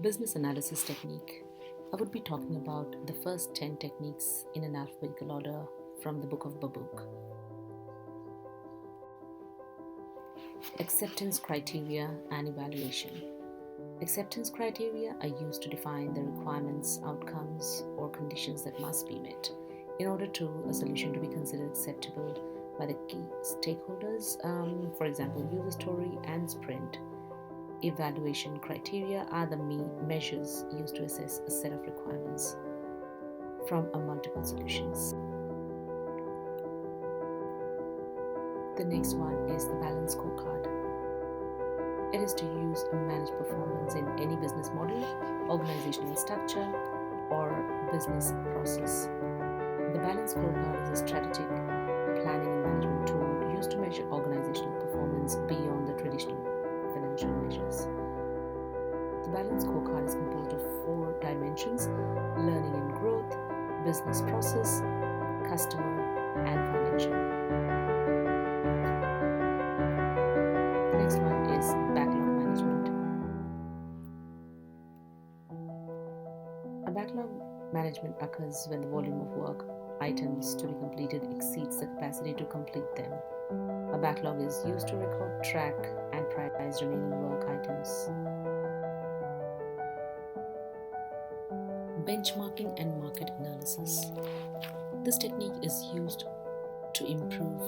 Business analysis technique. I would be talking about the first 10 techniques in an alphabetical order from the book of Babook. Acceptance criteria and evaluation. Acceptance criteria are used to define the requirements, outcomes, or conditions that must be met in order to a solution to be considered acceptable by the key stakeholders, for example, user story and sprint. Evaluation criteria are the measures used to assess a set of requirements from a multiple solutions. The next one is the balance scorecard. It is to use and manage performance in any business model, organizational structure, or business process. The balance scorecard is a strategic planning and management tool used to measure organizational performance beyond the traditional financial measures. The balance scorecard is composed of 4 dimensions: learning and growth, business process, customer, and financial. The next one is backlog management. A backlog management occurs when the volume of work items to be completed exceeds the capacity to complete them. A backlog is used to record, track, and prioritize remaining work items. Benchmarking and market analysis. This technique is used to improve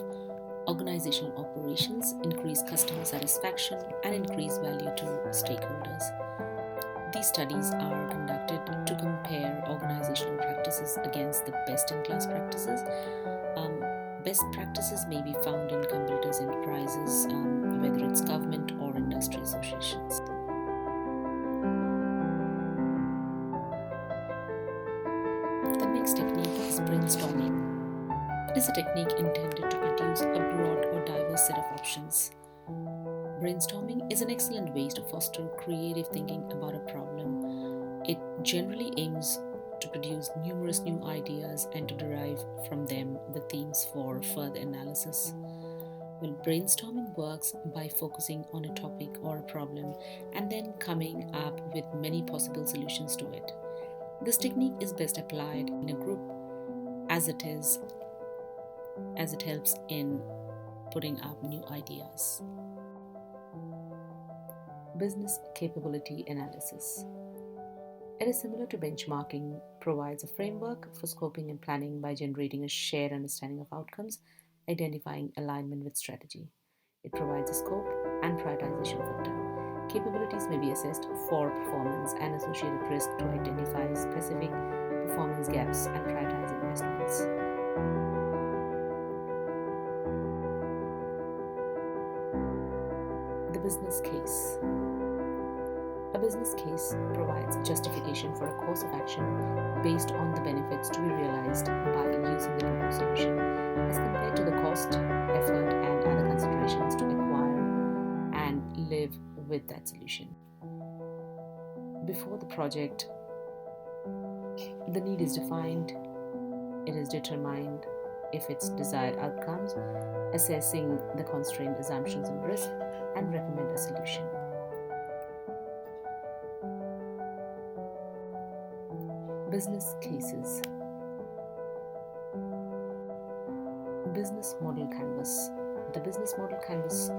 organizational operations, increase customer satisfaction, and increase value to stakeholders. These studies are conducted to compare organizational practices against the best-in-class practices. Best practices may be found in competitors' enterprises, whether it's government or industry associations. The next technique is brainstorming. It is a technique intended to produce a broad or diverse set of options. Brainstorming is an excellent way to foster creative thinking about a problem. It generally aims to produce numerous new ideas and to derive from them the themes for further analysis. Well, brainstorming works by focusing on a topic or a problem and then coming up with many possible solutions to it. This technique is best applied in a group as it helps in putting up new ideas. Business capability analysis. It is similar to benchmarking, provides a framework for scoping and planning by generating a shared understanding of outcomes, identifying alignment with strategy. It provides a scope and prioritization filter. Capabilities may be assessed for performance and associated risk to identify specific performance gaps and prioritize investments. The business case. A business case provides justification for a course of action based on the benefits to be realized by using the proposed solution, as compared to the cost, effort, and other considerations to acquire and live with that solution. Before the project, the need is defined, it is determined if its desired outcomes, assessing the constraint assumptions and risk, and recommend a solution. Business cases. Business model canvas. The business model canvas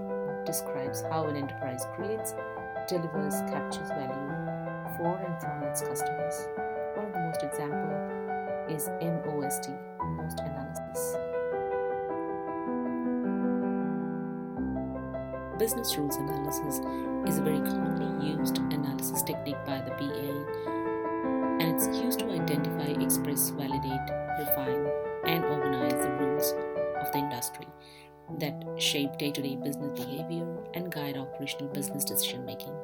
describes how an enterprise creates, delivers, captures value for and from its customers. One of the most example is MOST, most analysis. Business rules analysis is a very commonly used analysis technique by the BA, and it's used to identify, express, validate, refine, and organize the rules of the industry that shape day-to-day business behavior and guide operational business decision-making.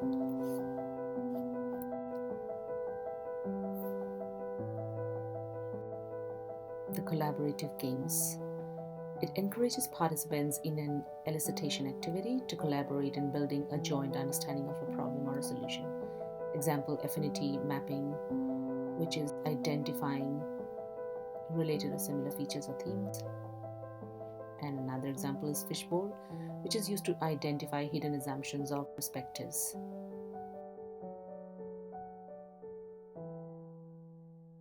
The collaborative games. It encourages participants in an elicitation activity to collaborate in building a joint understanding of a problem or a solution. Example, affinity mapping, which is identifying related or similar features or themes. And another example is fishbowl, which is used to identify hidden assumptions or perspectives.